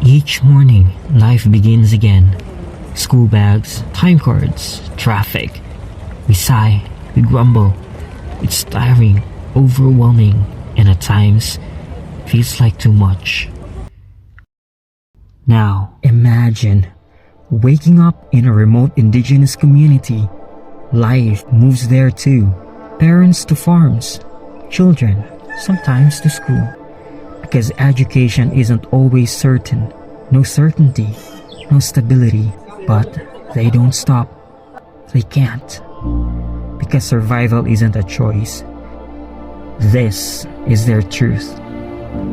Each morning, life begins again. School bags, time cards, traffic. We sigh, we grumble. It's tiring, overwhelming, and at times, feels like too much. Now, imagine waking up in a remote indigenous community. Life moves there too. Parents to farms, children sometimes to school. Because education isn't always certain. No certainty, no stability. But they don't stop. They can't. Because survival isn't a choice. This is their truth.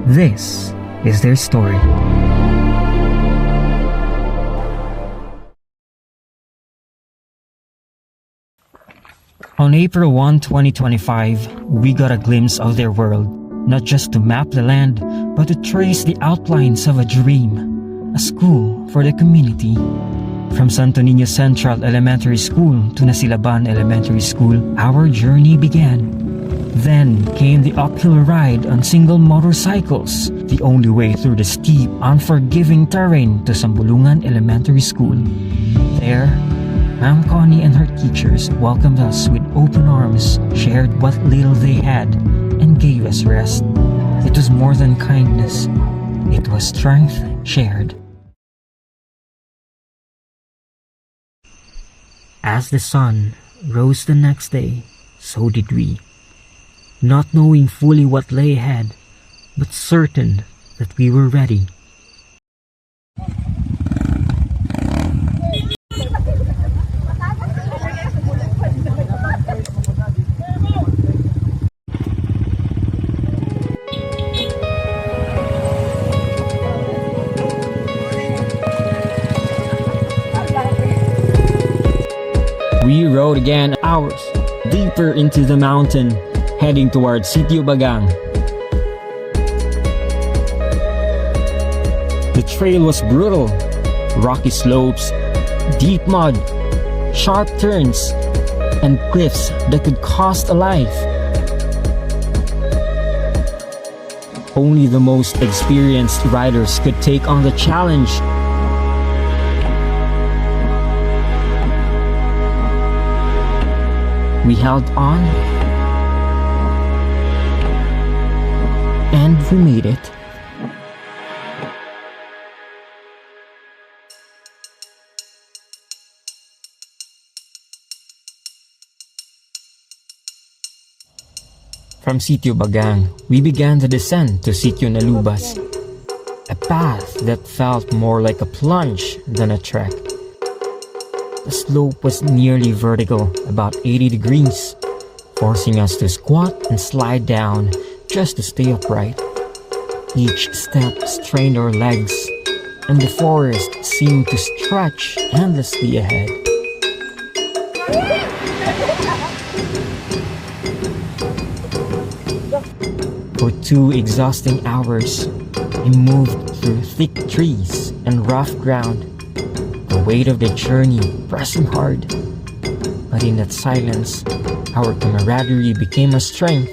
This is their story. On April 1, 2025, we got a glimpse of their world, not just to map the land, but to trace the outlines of a dream, a school for the community. From Santo Niño Central Elementary School to Nasilaban Elementary School, our journey began. Then came the uphill ride on single motorcycles, the only way through the steep, unforgiving terrain to Sambulungan Elementary School. There, Ma'am Connie and her teachers welcomed us with open arms, shared what little they had, and gave us rest. It was more than kindness. It was strength shared. As the sun rose the next day, so did we. Not knowing fully what lay ahead, but certain that we were ready. We rode again hours deeper into the mountain, heading towards Sitio Bagang. The trail was brutal, rocky slopes, deep mud, sharp turns, and cliffs that could cost a life. Only the most experienced riders could take on the challenge. We held on, and we made it. From Sitio Bagang, we began the descent to Sitio Nalubas, a path that felt more like a plunge than a trek. The slope was nearly vertical, about 80 degrees, forcing us to squat and slide down just to stay upright. Each step strained our legs, and the forest seemed to stretch endlessly ahead. For 2 exhausting hours, we moved through thick trees and rough ground, the weight of the journey pressing hard. But in that silence, our camaraderie became a strength.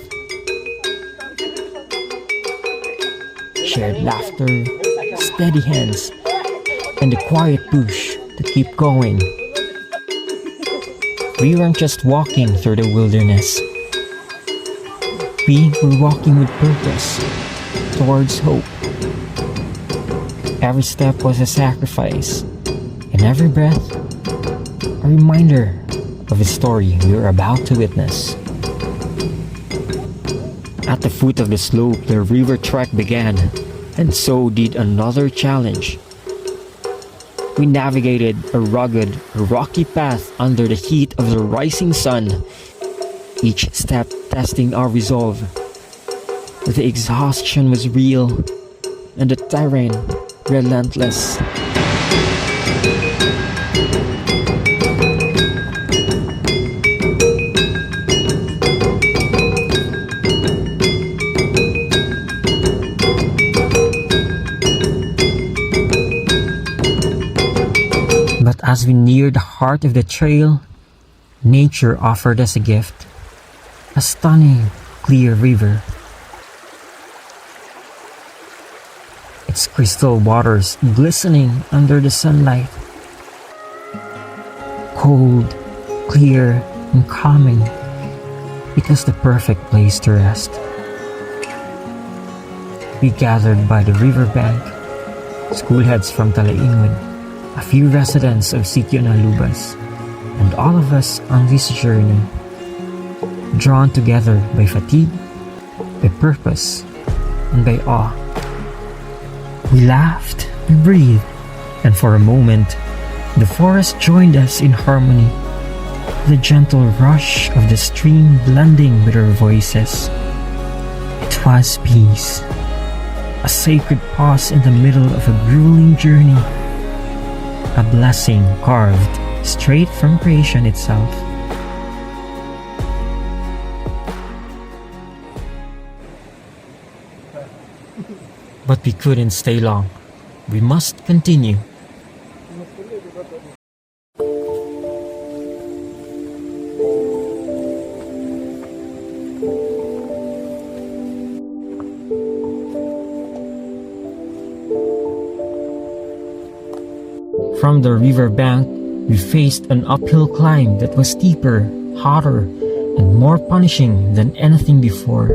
Shared laughter, steady hands, and a quiet push to keep going. We weren't just walking through the wilderness. We were walking with purpose, towards hope. Every step was a sacrifice, and every breath, a reminder of the story we were about to witness. At the foot of the slope, the river trek began, and so did another challenge. We navigated a rugged, rocky path under the heat of the rising sun, each step testing our resolve. The exhaustion was real, and the terrain relentless. But as we neared the heart of the trail, nature offered us a gift. A stunning, clear river. its crystal waters glistening under the sunlight. Cold, clear, and calming. It was the perfect place to rest. We gathered by the riverbank, schoolheads from Talaingod, a few residents of Sitio Nalubas, and all of us on this journey, drawn together by fatigue, by purpose, and by awe. We laughed, we breathed, and for a moment, the forest joined us in harmony, the gentle rush of the stream blending with our voices. It was peace, a sacred pause in the middle of a grueling journey, a blessing carved straight from creation itself. But we couldn't stay long. We must continue. From the riverbank, we faced an uphill climb that was steeper, hotter, and more punishing than anything before.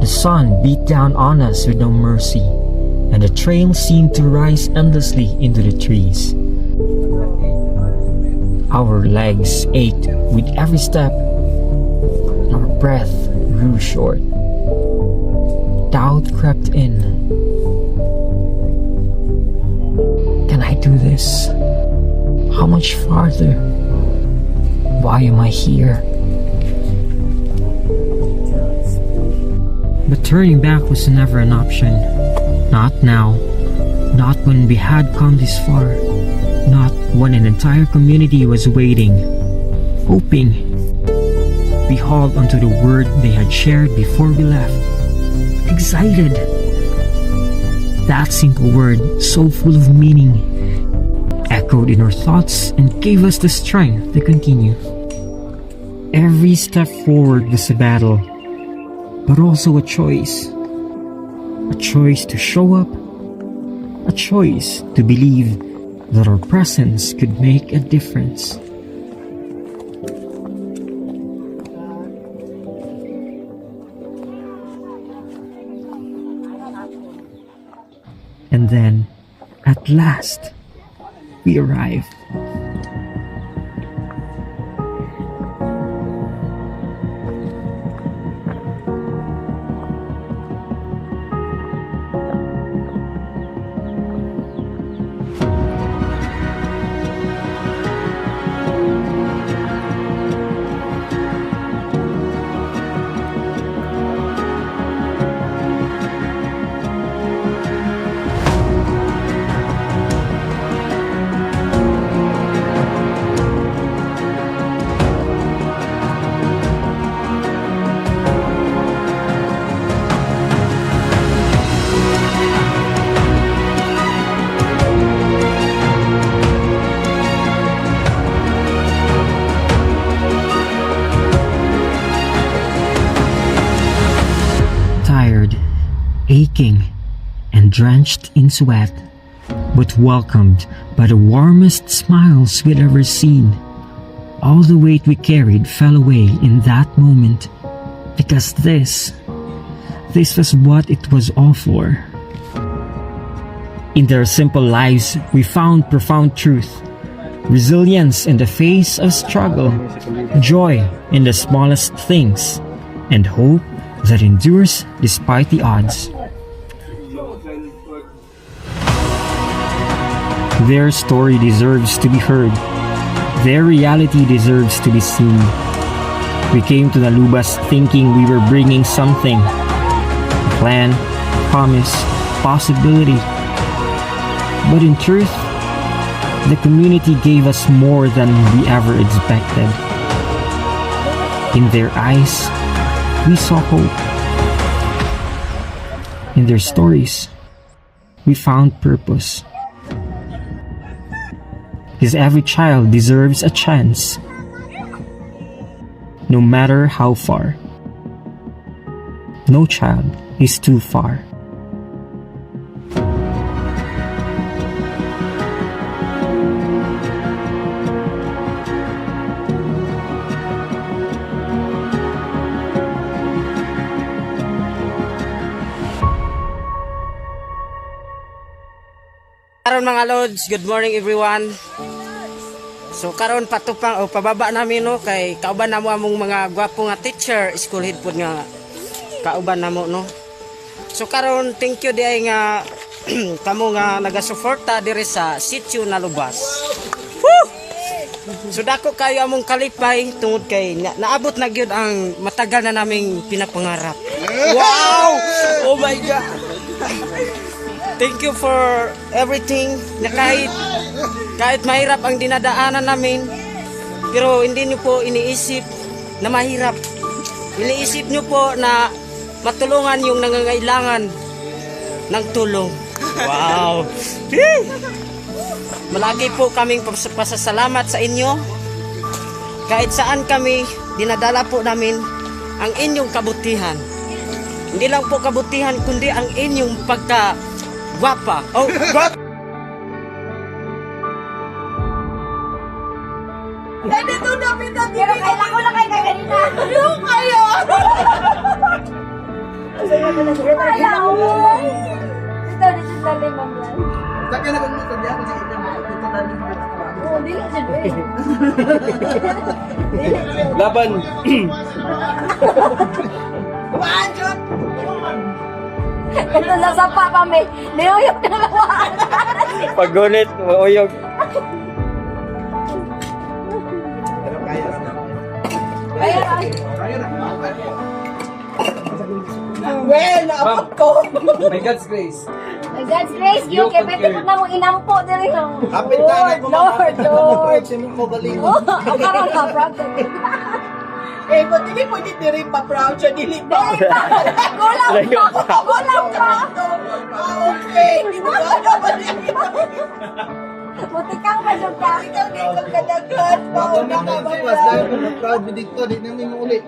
The sun beat down on us with no mercy, and the trail seemed to rise endlessly into the trees. Our legs ached with every step, and our breath grew short. Doubt crept in. Can I do this? How much farther? Why am I here? But turning back was never an option. Not now. Not when we had come this far. Not when an entire community was waiting, hoping. We hauled onto the word they had shared before we left. Excited. That simple word, so full of meaning, echoed in our thoughts and gave us the strength to continue. Every step forward was a battle, but also a choice. A choice to show up, a choice to believe that our presence could make a difference. And then, at last, we arrived. Tired, aching, and drenched in sweat, but welcomed by the warmest smiles we'd ever seen. All the weight we carried fell away in that moment, because this was what it was all for. In their simple lives, we found profound truth, resilience in the face of struggle, joy in the smallest things, and hope that endures despite the odds. Their story deserves to be heard. Their reality deserves to be seen. We came to Nalubas thinking we were bringing something. A plan, promise, possibility. But in truth, the community gave us more than we ever expected. In their eyes, we saw hope. In their stories, we found purpose. Because every child deserves a chance, no matter how far. No child is too far. karon mga lods, good morning everyone. So karon patupang o pababa namin no kay kauban namo among mga gwapo nga teacher, school head pud nga kauban namo no. So karon thank you diay nga kamo nga nagasuporta diri sa Sitio Nalubas. Woo! So dako kayo among kalipay tungod kay naabot na gyud ang matagal na naming pinapangarap. Wow! Oh my god. Thank you for everything na kahit mahirap ang dinadaanan namin, pero hindi nyo po iniisip na mahirap. Iniisip nyo po na matulungan yung nangangailangan ng tulong. Wow! Malagi po kaming pasasalamat sa inyo. Kahit saan kami, dinadala po namin ang inyong kabutihan. Hindi lang po kabutihan, kundi ang inyong pagka-gwapa. Oh, gwapa! Hindi ito dapat ang pero kailan ko lang kayo kaganina. Yung kayo! Kaya mo! Ito, dito dali, ma'am yan. Saka na kung gusto niya, kasi ito dali mo. Oo, di lang siya doon. Laban! Ito na sa pa kami. Niyuyok na lawan. Pagunit, mauyog. Well, naabot ko! By God's grace. By God's grace, yung kepete po na mong inampo diri no. Kapit tayo ko Lord. Sinong ko galing. Oh, ang karoon ka, brother. Eh, kung hindi pwede diri pa proud siya, dili pa. Gulang pa. Gulang pa. Okay, di ba? Buti kang maluka. Ikaw din kang kadagat. Baka naman si Mas dahil kung proud mo dito, di namin uli.